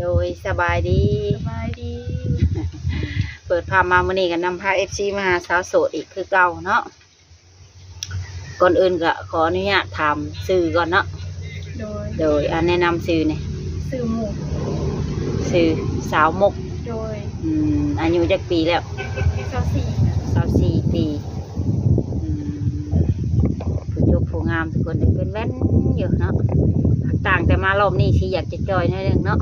โดยสบายดี สบายดี เปิดภาพมามื้อนี้ก็นำพา FC มาหาสาวโสดอีกคือเก่าเนาะก่อนอื่นก็ขออนุญาตถามชื่อก่อนเนาะโดยแนะนำชื่อนี่ สื่อหมู่ ชื่อสาวมก โดย อายุจักปีแล้ว 24 24ปีผู้ยกผู้งามทุกคนได้เป็นแว่นอยู่เนาะต่างแต่มารอบนี้สิอยากจะจอยหน่อยนึงเนาะ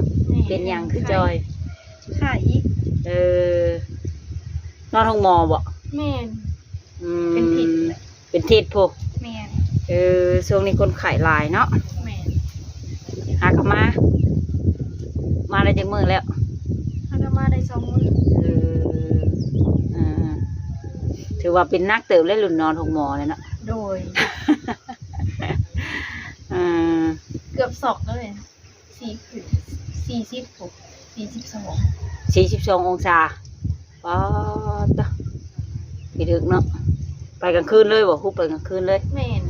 เป็นหยังคือจอย ขายอีก นอนห้องหมอบ่ แม่น เป็นทิศเป็นทิศพวก แม่น ช่วงนี้คนขายหลายเนาะ แม่น หากนมาได้จังมือแล้ว ถ้าก็มาได้2 มื้อ ถือว่าเป็นนักเติบและรุ่นนอนห้องหมอเลยเนาะ โดยเกือบศอกเลย42 องศาป๊าดไปถึกเนาะไปกลางคืนเลยบ่ฮุบไปกลางคืนเลย แม่น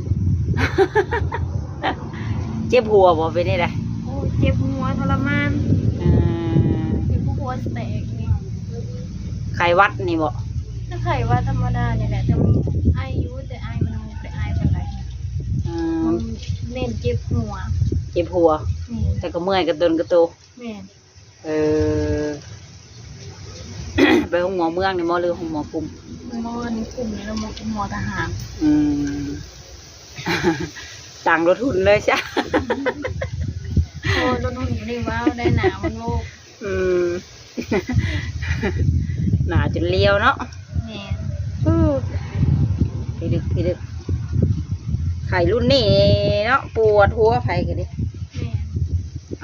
เจ็บหัวบ่เป็นนี่ได้ โอ้เจ็บหัวทรมานเจ็บหัวแตกนี่ ไข้หวัดนี่บ่ ถ้าไขว่าธรรมดาเนี่ยแหละแต่มันไออยู่แต่ไอมันไปไอปานใดมันเน้นเจ็บหัว เจ็บหัว แม่น แต่ก็เมื่อยกระตนกระโต แม่น ไปห้องหมอเมืองนี่หมอหรือห้องหมอกลุ่ม หมอนี่กลุ่มนี้แล้วหมอทหาร ต่างรถทุนเลยใช่ โอ้โดนหุ่นนี่ว้าวได้หนาวมันโลก หนาจนเลี้ยวเนาะ แม่น พี่ดึกไข่รุ่นนี้เนาะปวดหัวไผกันดิ แ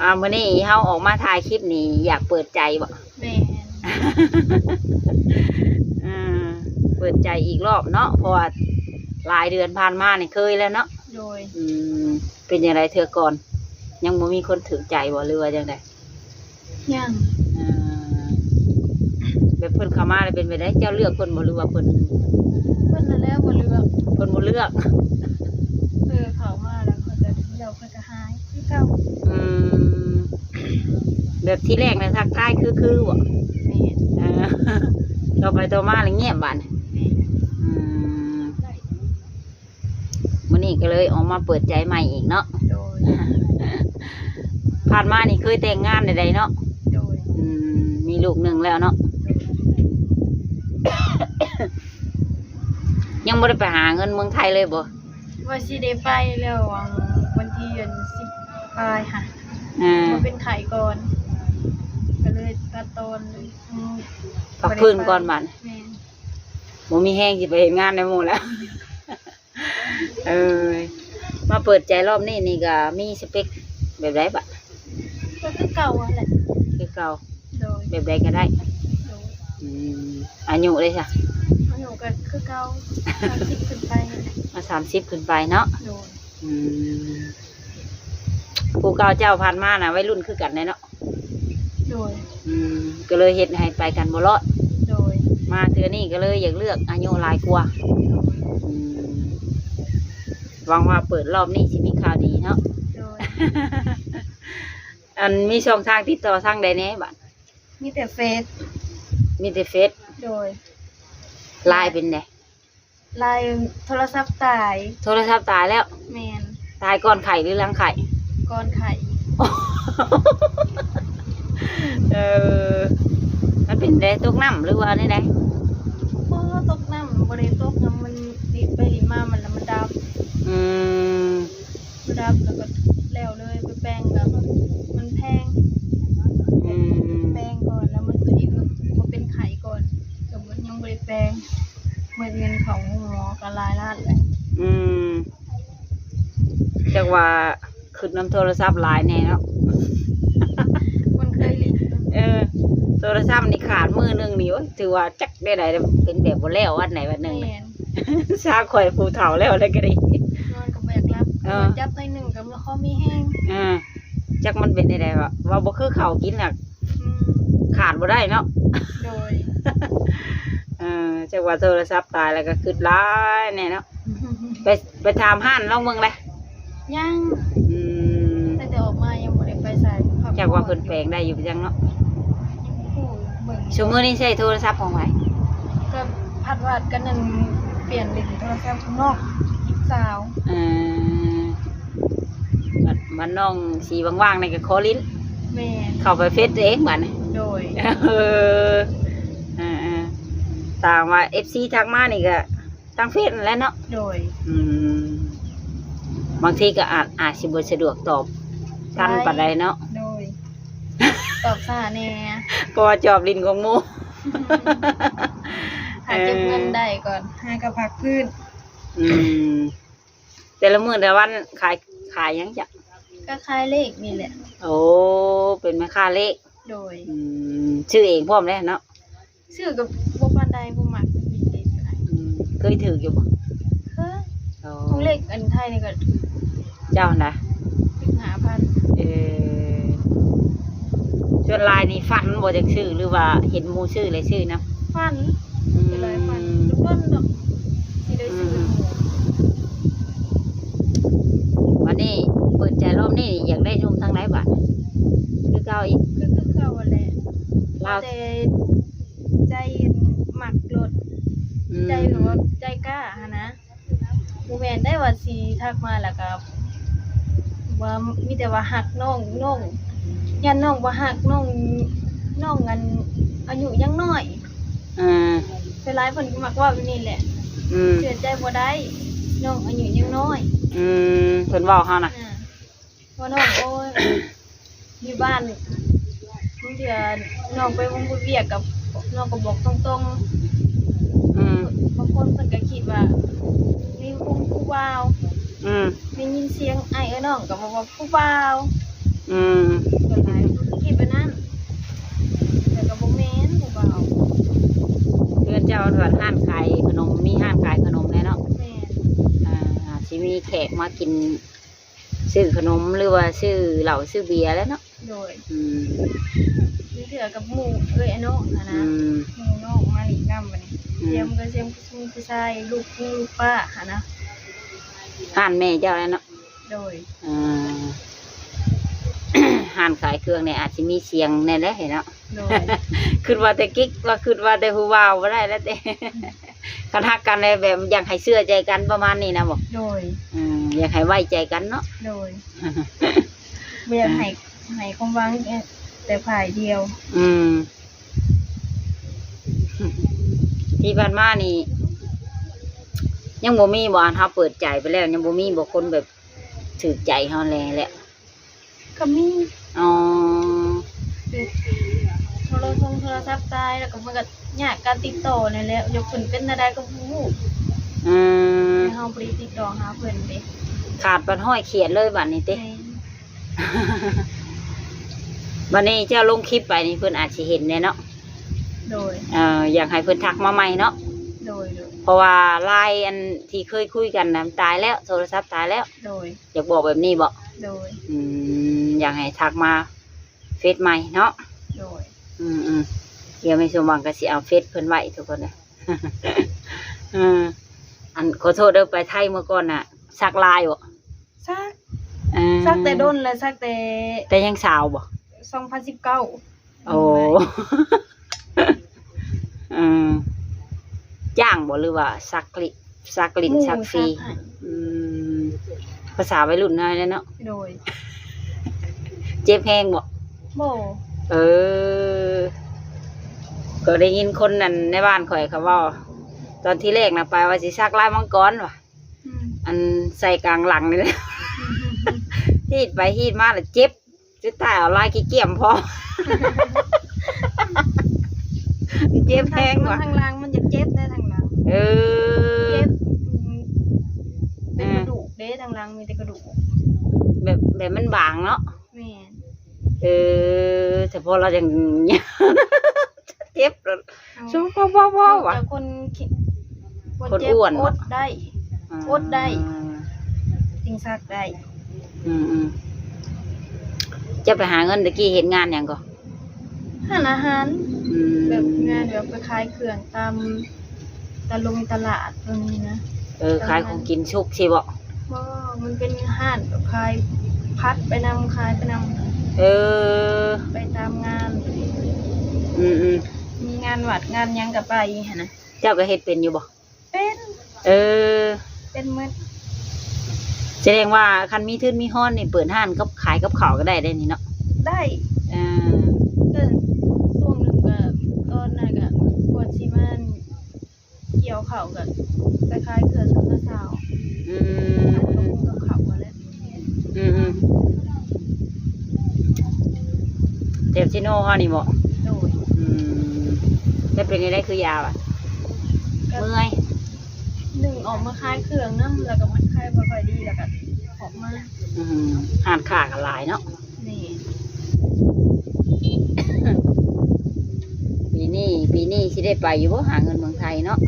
ม่น มื้อนี้เฮาออกมาถ่ายคลิปนี้อยากเปิดใจบ่ แม่น เปิดใจอีกรอบเนาะเพราะว่าหลายเดือนผ่านมาเนี่ยเคยแล้วเนาะ โดย เป็นอย่างไรเธอก่อน ยังบ่มีคนถือใจบ่หรือว่าจังได ยัง แบบเพิ่นเข้ามาเลยเป็นไปได้เจ้าเลือกคนบ่หรือว่าเพิ่น เพิ่นนั่นแล้วบ่เลือก เพิ่นบ่เลือก เขามาแล้วเขาจะเดี๋ยวเขาจะหายคือเก่า แบบที่แรกนะทักทายคือบ่ แม่น ต่อไปต่อมาแล้วเงียบบัด แม่น มื้อนี้ก็เลยออกมาเปิดใจใหม่อีกเนาะ โดย ผ่านมานี่เคยแต่งงานใดๆเนาะ โดย มีลูกหนึ่งแล้วเนาะ ยังบ่ได้ไปหาเงินเมืองไทยเลยบ่ ว่าสิได้ไปแล้ววันที่10ปลายค่ะมาเป็นไข่ก่อนก็เลยตัดตอนเลย พักพื้นก่อนบัด แม่น บ่มีแห้งสิไปเฮ็ดงานในหมู่แล้ว มาเปิดใจรอบนี้นี่ก็มีสเปคแบบใดบัด ก็คือเก่าอะแหละ คือเก่า โดย แบบใดก็ได้ โดย อายุเลยจ้ะ หนูก็คือเก่า30ขึ้นไปนั่นแหละ มา30ขึ้นไปเนาะ โดย ผู้เก่าเจ้าผ่านมาน่ะวัยรุ่นคือกันเนาะ โดย ก็เลยเฮ็ดให้ไปกันบ่รอด โดย มาเทื่อนี้ก็เลยอยากเลือกอายุหลายกว่าหวังว่าเปิดรอบนี้สิมีข่าวดีเนาะ โดย อันมีช่องทางติดต่อทางใดแน่บัด มีแต่เฟซ มีแต่เฟซ โดย ไลน์เป็นได ไลน์โทรศัพท์ตาย โทรศัพท์ตายแล้ว แมน ตายก่อนไข่หรือหลังไข่ ก้อนไข่ มันเป็นได้ตกน้ำหรือว่าได้ พอตกน้ำบริตกน้ำมันดิบไปดิบมามันแล้วมันดับแล้วก็แล้วเลยไปแป้งแล้วมันแพงแป้งก่อนแล้วมันตัวเองมันเป็นไข่ก่อนแต่มันยังบริแป้งเงินของหมอก็รายล้านเลย จักว่าขึ้นน้ำโทรศัพท์หลายแน่เนาะ มันเคยลิง โทรศัพท์นี่ขาดมือหนึงนี่วะถือว่าจักได้ไหนเป็นแบบบ่แล้ววันไหนวันหนึ่ง แมน ซาข่อยผู้เฒ่าแล้วได้ก็ได้ นอนกับแบกรับจับในหนึ่งกับแล้วเขามีแห้ง จักมันเป็นได้วะว่าบ่คือข้าวกินน่ะขาดบ่ได้เนาะ โดย จักว่าโทรศัพท์ตายแล้วก็ขึ้นหลายแน่เนาะไปถามห้านลองเบิ่งเลย ยังแต่ออกมายังบ่ได้ไปใส่เขา จากว่าเพิ่นแปลงได้อยู่จังเนาะ ผู้เบิ่ง ชั่วมื้อนี้ใช้โทรศัพท์ของไผ ก็พัดวาดกันนั่นเปลี่ยนเป็นโทรศัพท์ข้างนอกอีกสาว เออบัดน้องสีว่างๆในก็ขอลิ้น แม่น เข้าไปเฟซตัวเองบัดนี้ โดย เออตามว่า FC ทักมานี่ก็ตั้งเฟซนั่นแหละเนาะ โดย อืมบางทีก็อาจสิบ่สะดวกตอบทันปานใดเนาะ โดยตอบซ่าแน่ เพราะว่าจอบลิ้นของหมู่ หาเก็บเงินได้ก่อนหากระพักพื้น อืมแต่ละมื้อแต่ละวันขายหยังจ้ะ ก็คล้ายเลขนี่แหละ โอ้เป็นแม่ค้าเลข โดย ชื่อเองพร้อมแล้วเนาะ ชื่อกับบ่ปานใดบ่มักเป็นเลขอะไร เคยถืออยู่บ่ เฮ้ย โอ้ ของเลขอันไทยนี่ก็ถูก เจ้านะ 5,000 เออส่วนลายนี่ฝันบ่จักชื่อหรือว่าเห็นหมู่ชื่อเลยชื่อนะ ฟัน อืม เป็นไรฟันทุกต้นดอกที่ได้ซื้อหมู วันนี้เปิดใจรอบนี้อยากได้ชมทางไหนบ้างคือเก่าอีก คือเข้าวันแหละ ลาว แต่ใจหมักรถ ใจหนูว่าใจกล้าหะนะบ่แม่นได้ว่าสิทักมาแล้วก็ว่ามีแต่ว่าหักน้องยันน้องบ่หักน้องกันอายุยังน้อย อืม เป็นหลายเพิ่นก็มักว่าแบบนี้แหละ อืม เชื่อใจบ่ได้น้องอายุยังน้อย เพิ่นเว้าเฮานะ ว่าน้องโอ้ย อยู่บ้านบางเทื่อน้องไปวงบุญเวียกกับน้องก็บอกตรง อืม ๆบางคนเพิ่นก็คิดว่ามีผู้บ่าว อืม ได้ยินเสียงไอ้น้องก็บอกว่าผู้บ่าว อืม ก็หลายคนคิดแบบนั้นแต่ก็บ่แม่นผู้บ่าว เพื่อนเจ้าว่าร้านขายขนมมีร้านขายขนมแน่เนาะ แม่น อาจสิมีแขกมากินซื้อขนมหรือว่าซื้อเหล้าซื้อเบียร์แล้วเนาะ โดย อืม มีเทื่อกับหมู่เอ้ยไอ้น้องนะ อืม หมู่น้องมาหลีนำบัดนี้เสียมก็เสียมผู้ชายลูกป้าหะนะ ร้านแม่เจ้าแล้วเนาะ โดย อ่า ร้านขายเครื่องเนี่ยอาจจะมีเสียงแน่แล้วเห็นเนาะ โดย คิดว่าแต่กิ๊กเราคิดว่าแต่ผู้บ่าวบ่ได้แล้วแต่ กันฮักกันในแบบอยากให้เชื่อใจกันประมาณนี้นะบอก โดย อยากให้ไว้ใจกันเนาะ โดยเบียร์ให้ความหวังแต่ฝ่ายเดียว อืม ที่ผ่านมานี่ ยังบ่มีบ่อันเฮาเปิดใจไปแล้วยังบ่มีบ่คนแบบถือใจเฮาแลแหละ ก็มี อ๋อ โทรศัพท์ตายแล้วก็มันก็ยากการติดต่อนั่นแหละยกขึ้นเป็นอะไรก็บ่รู้ อืม เฮาบ่ได้ติดต่อหาเพิ่นเด้ ขาดปันห้อยเขียนเลยบัดนี้ติ แม่น บัดนี้เจ้าลงคลิปไปนี่เพิ่นอาจสิเห็นแน่เนาะ โดย อยากให้เพิ่นทักมาใหม่เนาะ โดย เพราะว่าไลน์อันที่เคยคุยกันนะตายแล้วโทรศัพท์ตายแล้ว โดย อยากบอกแบบนี้บ่ โดย อยากให้ทักมาเฟซใหม่เนาะ โดย เดี๋ยวไม่สมหวังก็สิเอาเฟซเพิ่นไว้ทุกคนนะ อันขอโทษเด้อไปไทยเมื่อก่อนน่ะซักลายบ่ ซักแต่โดนแล้วซักแต่ แต่ยังสาวบ่ 2019 โอ้ จ้างบ่หรือว่าซักลิ้นซักฟรี ให้ ภาษาวัยรุ่นน้อยแล้วเนาะ โดย เจ็บแห้งบ่ บ่ เออ ก็ได้ยินคนนั่นในบ้านข่อยเขาเว่าตอนที่แรกนะไปว่าสิซักลายมังกรว่ะ อันใส่กลางหลังนี่แหละ ฮีดไปฮีดมาแล้วเจ็บจะตายเอาลายขี้เกียจพอ เจ็บแห้งว่ะ ทางหลังมันจะเจ็บได้ทางหลัง เออ เจ็บเป็นกระดูกเด้ทางหลังมีแต่กระดูก แบบมันบางเนาะ แม่น เออแต่พอเราอย่าง เจ็บแล้วสู้พ่อว่ะ แต่คนคิด คนอ้วน อดได้ อดได้ จริงซักได้ จะไปหาเงินตะกี้เห็นงานอย่างก่อน หาอาหารแบบงานแบบไปขายเครื่องตามตลาดตรงนี้นะ ขายของกินชุกสิบ่ บ่มันเป็นห้านแบบขายพัดไปนำขายไปน เออไปตามงาน อืมมีงานวัดงานหยังก็ไปหั่นน่ะเจ้าก็เฮ็ดเป็นอยู่บ่เป็น เออเป็นหมดแสดงว่าคันมีทื่นมีฮ้อนนี่เปิดห้านกับขายกับข้าวก็ได้นี่เนาะได้อ่าช่วงหนึงก็ตอนนั้นก็ก่อนสิมาเกี่ยวข้าวก็ไปขายเครื่องกับน้าสาวอืมกับข้าวว่าแล้วอืมเจ็บซิโน่เฮานี่บ่โดยแล้วเป็นได้คือยาวอ่ะเมื่อยหนึ่งออกมาขายเครื่องนำแล้วก็มันขายบ่ค่อยดีแล้วก็ออกมาห้านค้าก็หลายเนาะนี่ปีนี้สิได้ไปอยู่บ่หาเงินเมืองไทยเนาะ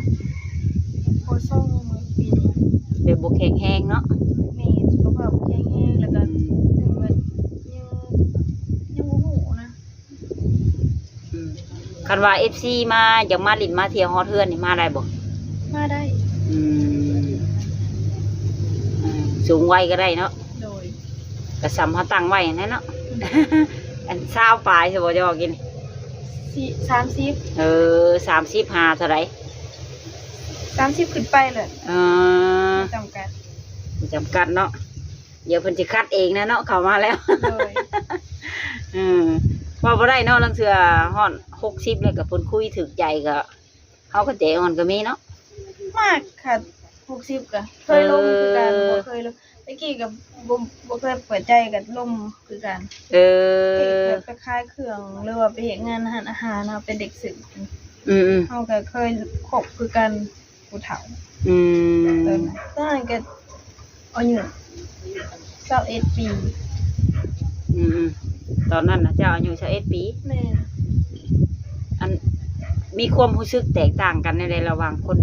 โคส่งมื้อปีนี้แบบบ่แข็งแรงเนาะแม่สุขภาพแข็งแรงแล้วก็ถึงว่ายังบ่ฮู้นะคันว่า FC มาอยากมาลิ้นมาเที่ยวฮอดเฮือนนี่มาได้บ่มาได้สูงวัยก็ได้เนาะโดยก็สำเฮาตั้งไว้นั่นเนาะอัน20ปลายสิบ่จะบอกกิน30 35เท่าไหร่30ขึ้นไปเลยจำกัดเนาะเดี๋ยวเพิ่นสิคัดเองนะเนาะเข้ามาแล้วโดยว่าบ่ได้เนาะลังเทื่อฮอด60แล้วก็เพิ่นคุยถึกใจก็เฮาก็ใจอ่อนก็มีเนาะมากค่ะ60ก็เคยลงคือกันบ่เคยลงตะกี้ก็บ่เคยเปิดใจกับลมคือกันไปขายเครื่องหรือว่าไปเฮ็ดงานอาหารเฮาเป็นเด็กฝึกเฮาก็เคยคบคือกันผู้เฒ่าตอนนั้นก็อายุ21ปีตอนนั้นน่ะเจ้าอายุ21ปีแม่อันมีความรู้สึกแตกต่างกันในระหว่างคน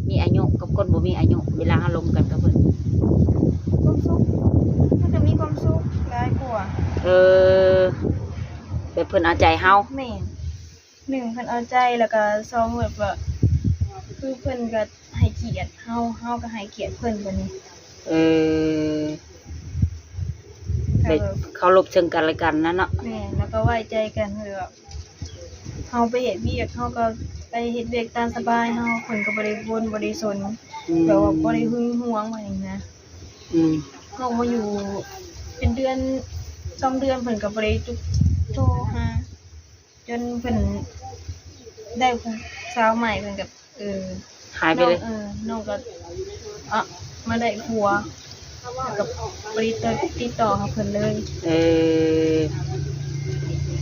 มีอายุกับคนบ่มีอายุเวลาอารมณ์กันกับเพิ่นความสุขมันจะมีความสุขหลายกว่าแบบเพิ่นเอาใจเฮาแม่น1เพิ่นเอาใจแล้วก็2แบบว่าคือเพิ่นก็ให้เกียรติเฮาก็ให้เกียรติเพิ่นบัดนี้เคารพซึ่งกันและกันนั่นเนาะแม่นแล้วก็ไว้ใจกันแบบเฮาไปเฮ็ดเวียกเฮาก็ไปเฮ็ดเวียกตามสบายเฮาเพิ่นก็บ่ได้บ่นบ่ได้สนแบบว่าบ่ได้หึงหวงว่าหยังนะเฮามาอยู่เป็นเดือน2เดือนเพิ่นก็บ่ได้โทรหาจนเพิ่นได้ผู้สาวใหม่เพิ่นก็หายไปเลยน้องก็มาได้ผัวกับบ่ได้ติดต่อหาเพิ่นเลย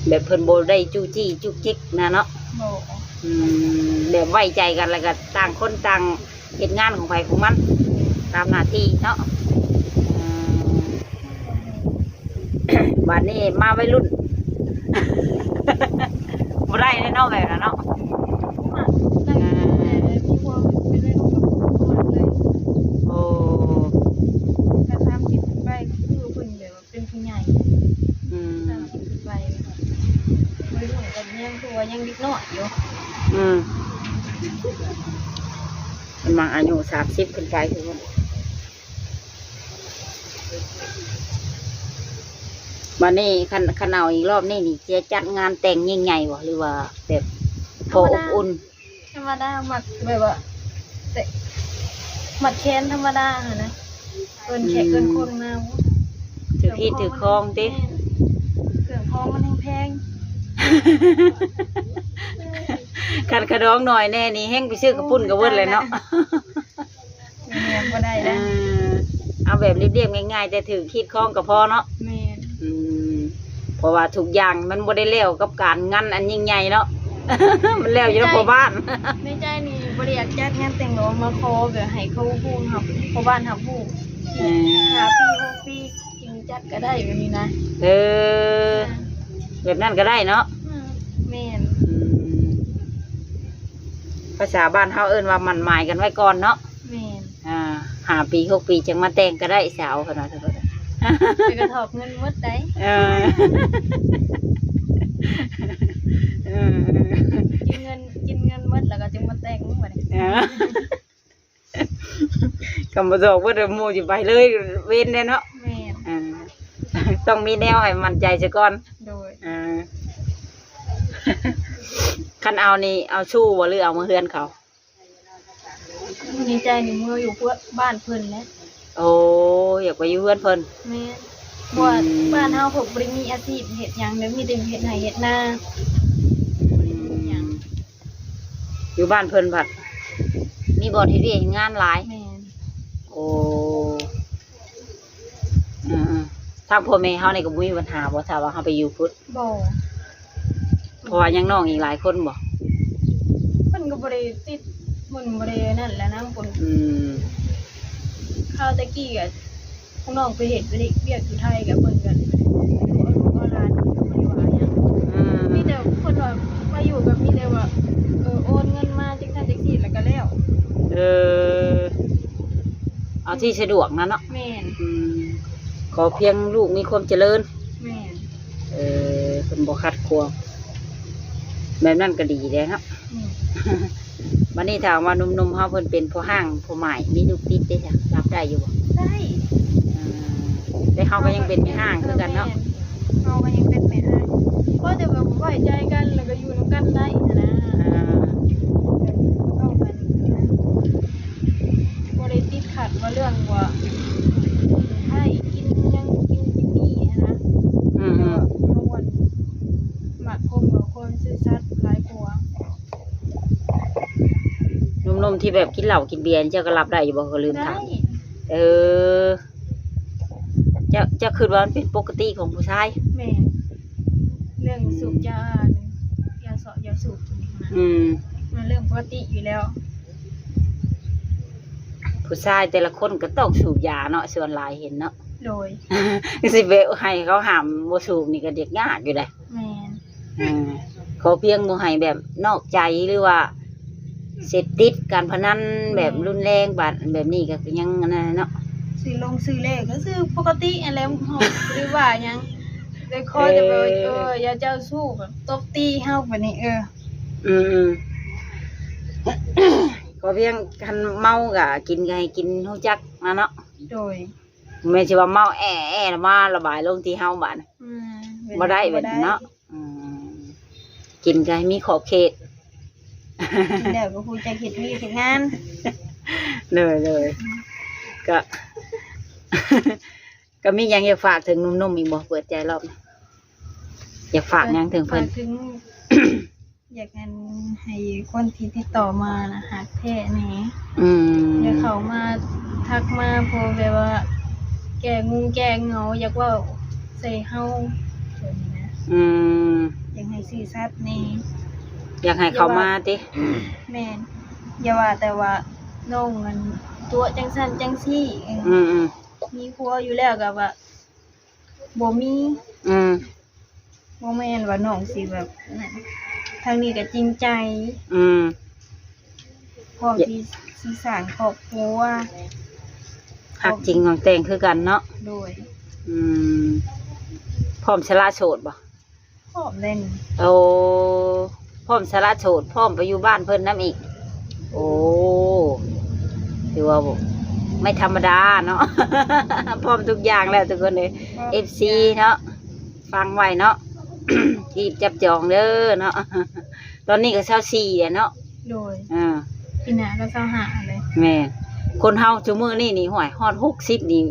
แบบเพิ่นบ่ได้จู้จี้จุกจิกนะเนาะบ่แบบไว้ใจกันแล้วก็ต่างคนต่างเฮ็ดงานของไผของมันตามหน้าที่เนาะบัดนี้มาวัยรุ่นบ่ได้เนาะแบบนั้นเนาะได้มีความเป็นวัยรุ่นกับเลยโอ้ก็30ไปคือเพิ่นแบบว่าเป็นผู้ใหญ่30ไปวัยรุ่นก็ยังคือว่ายังเด็กน้อยอยู่มันบางอายุ30ขึ้นไปถึงวันนี้คันเอาอีกรอบนี่จะจัดงานแต่งยิ่งใหญ่บ่หรือว่าแบบพออบอุ่นธรรมดามักแบบว่ามัดแขนธรรมดานะเกินแขกเกินคนมาถือที่ถือคองติเครื่องคองมันแพงคันกระดองหน่อยแน่นี่แห้งไปซื้อกระปุ้นกระเวิ้นเลยเนาะบ่ได้นะเอาแบบเรียบๆง่ายๆแต่ถือคิดคองก็พอเนาะแม่เพราะว่าทุกอย่างมันบ่ได้แล้วกับการงานอันยิ่งใหญ่เนาะมันแล้วอยู่ในพ่อบ้านในใจนี่บ่ได้อยากจัดงานแต่งหรอกมาขอแบบให้เขาฮู้ครับพ่อบ้านครับฮู้5 ปี6 ปีจริงจัดก็ได้แบบนี้นะแบบนั้นก็ได้เนาะแม่นภาษาบ้านเฮาเอิ้นว่ามันหมายกันไว้ก่อนเนาะแม่น5 ปี 6 ปีจังมาแต่งก็ได้สาวขนาดนั้นไปกระทบเงินหมดได้กินเงินหมดแล้วก็จึงมาแต่งบัดนี้กำบ่ดอกว่าเด้อหมู่สิไปเลยเว้นแน่เนาะแม่น ต้องมีแนวให้มั่นใจซะก่อน โดย คันเอานี่เอาชู้บ่หรือเอามาเฮือนเขา ดีใจหนูเมื่ออยู่เพื่อบ้านเพิ่นแล้ว โอ้อยากไปอยู่เฮือนเพิ่น แม่ว่าบ้านเฮาผมบ่ได้มีอาชีพเฮ็ดหยังเด้อมีแต่เฮ็ดไร่เฮ็ดนาบ่ได้มีหยัง อยู่บ้านเพิ่นผัดมีบ่อนเฮ็ดเวียกเฮ็ดงานหลาย แม่น โอ้ทางพ่อแม่เฮานี่ก็บ่มีปัญหาบ่ถ้าว่าเฮาไปอยู่พุทธ บ่ เพราะว่ายังน้องอีกหลายคนบ่ เพิ่นก็บ่ได้ติดมันบ่ได้นั่นแหละนะเพิ่น อืม ข้าวตะกี้ก็พวกน้องไปเฮ็ดไปเวียกอยู่ไทยก็เพิ่นก็เอาลูกเอาหลานก็บ่ได้ว่าหยัง มีแต่คนว่ามาอยู่แบบมีแต่ว่าโอนเงินมาจังซั่นจังซี่แล้วก็แล้ว เออเอาที่สะดวกนะเนาะ แม่น ขอเพียงลูกมีความเจริญ แม่น เพิ่นบ่คัดกรองแบบนั้นก็ดีเด้เนาะ อืม บัดนี้ถามว่าหนุ่มๆเฮาเพิ่นเป็นพ่อห้างพ่อหมายมีลูกติดได้จ้ะรับได้อยู่บ่ ได้ แต่เฮาก็ยังเป็นแม่ห้างคือกันเนาะ เฮาก็ยังเป็นแม่ห้างก็แต่ว่าไว้ใจกันแล้วก็อยู่นำกันได้นะแบบบ่ต้องกันนะบ่ได้ติดขัดว่าเรื่องว่าให้กินหยังกินนี่นะ อืม เฮาวันมักคมกับคนซื่อสัตย์หลายกว่า หนุ่มๆที่แบบกินเหล้ากินเบียร์เจ้าก็รับได้อยู่บ่ก็ลืม ได้ ถามเจ้าคิดว่ามันเป็นปกติของผู้ชาย แม่นเรื่องสูบยาเนี่ยยาเสาะยาสูบนี่นะ อืม มันเรื่องปกติอยู่แล้ว ผู้ชายแต่ละคนก็ต้องสูบยาเนาะส่วนหลายเห็นเนาะ โดย สิไปให้เขาห้ามบ่สูบนี่ก็เด็กยากอยู่เด้ แม่น ขอเพียงบ่ให้แบบนอกใจหรือว่าเสพติดการพนันแบบรุนแรงแบบนี้ก็ยังอันนั้นเนาะ ซื้อเลขก็ซื้อปกติอันแล้วเฮาหรือว่าหยังเลยคอยแต่ว่าอย่าเจ้าสู้แบบตบตีเฮาบัดนี้ อืมขอเพียงคันเมาก็กินก็ให้กินฮู้จักนะเนาะ โดย แม่นสิว่าเมาแอะแล้วมาระบายลงที่เฮาบาด บ่ได้แบบนั้นเนาะกินก็ให้มีขอบเขต กินแล้วก็ฮู้จักเฮ็ดวีเฮ็ดงาน เลยก็ ก็มีหยังอยากฝากถึงหนุ่มๆอีกบ่เปิดใจรอบนี้อยากฝากหยังถึงเพิ่น ฝากถึง อยากให้คนที่ติดต่อมานะฮักแท้แหน่ อย่าเขามาทักมาพอแบบว่า แกงูแกเหงาอยากเว่าใส่เฮาแบบนี้นะอยากให้ซื่อสัตย์นี่ อยากให้เขามาติ แม่นอย่าว่าแต่ว่าน้องมันตัวจังซั่นจังซี่มีผัวอยู่แล้วก็ว่าบ่มีบ่แม่นว่าน้องสิแบบนั้นทางนี้ก็จริงใจพร้อมที่สิสร้างครอบครัว หักจริงของแต่งคือกันเนาะ โดย พร้อมสละโสดบ่ พร้อมเล่น โอ้พร้อมสละโสดพร้อมไปอยู่บ้านเพิ่นน้ำอีกโอ้ถือว่าไม่ธรรมดาเนาะ พร้อมทุกอย่างแล้วทุกคนเลย FC เนาะฟังไว้เนาะ รีบจับจองเด้อเนาะ ตอนนี้ก็24แล้วเนาะ โดย ปีหน้าก็25เลย แม่คนเฮาจุมื้อนี่นี่ห่วยฮอด60นี่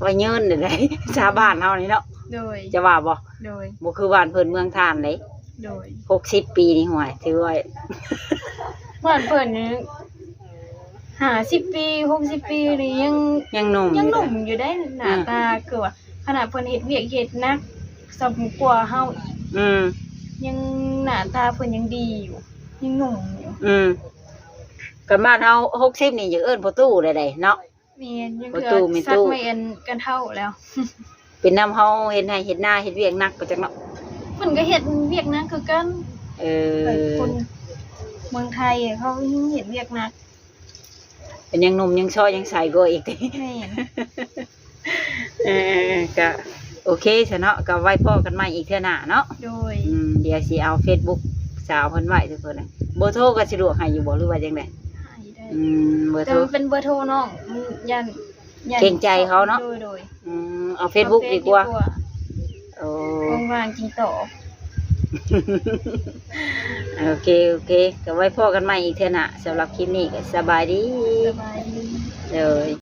ว่าเยินได้ ชาวบ้านเฮานี่เนาะ โดย จะว่าบ่ โดย บ่คือบ้านเพิ่นเมืองท่านเลย โดย 60 ปีนี่ห่วยถือว่า บ้านเพิ่นนี่50 ปี60 ปีนี่ยังหนุ่ม ยังหนุ่มอยู่ได้หน้าตาคือว่าขนาดเพิ่นเฮ็ดเวียกเฮ็ดหนักสำกว่าเฮาอีกยังหน้าตาเพิ่นยังดีอยู่ยังหนุ่มอยู่กันบ้านเฮา60นี่ยังเอิ้นพ่อตู้ได้ๆเนาะ แม่นยังคือซักไม่อันกันเท่าแล้ว เป็นน้ำเฮาเฮ็ดให้เฮ็ดหน้าเฮ็ดเวียกหนักไปจักเนาะ เพิ่นก็เฮ็ดเวียกหนักคือกันคนเมืองไทยเขาเฮ็ดเวียกหนัก เป็นยังหนุ่มยังซ้อยังใสกว่าอีกติ แม่น ก็โอเคซะเนาะก็ไว้พ้อกันใหม่อีกเทื่อหน้าเนาะ โดย เดี๋ยวสิเอา Facebook สาวเพิ่นไว้ทุกคนเลยเบอร์โทรก็สะดวกให้อยู่บ่หรือว่าจังได๋เบอร์โท แต่ ร มันเป็นเบอร์โทรน้องยัน เกรงใจเขาเนาะ โดย เอา Facebook ดีกว่า ว่างๆจริงตอบ โอเคโอเคก็ไว้พอกันใหม่อีกเถอะนะสำหรับคลิปนี้ก็สบายดี สบายดี เลย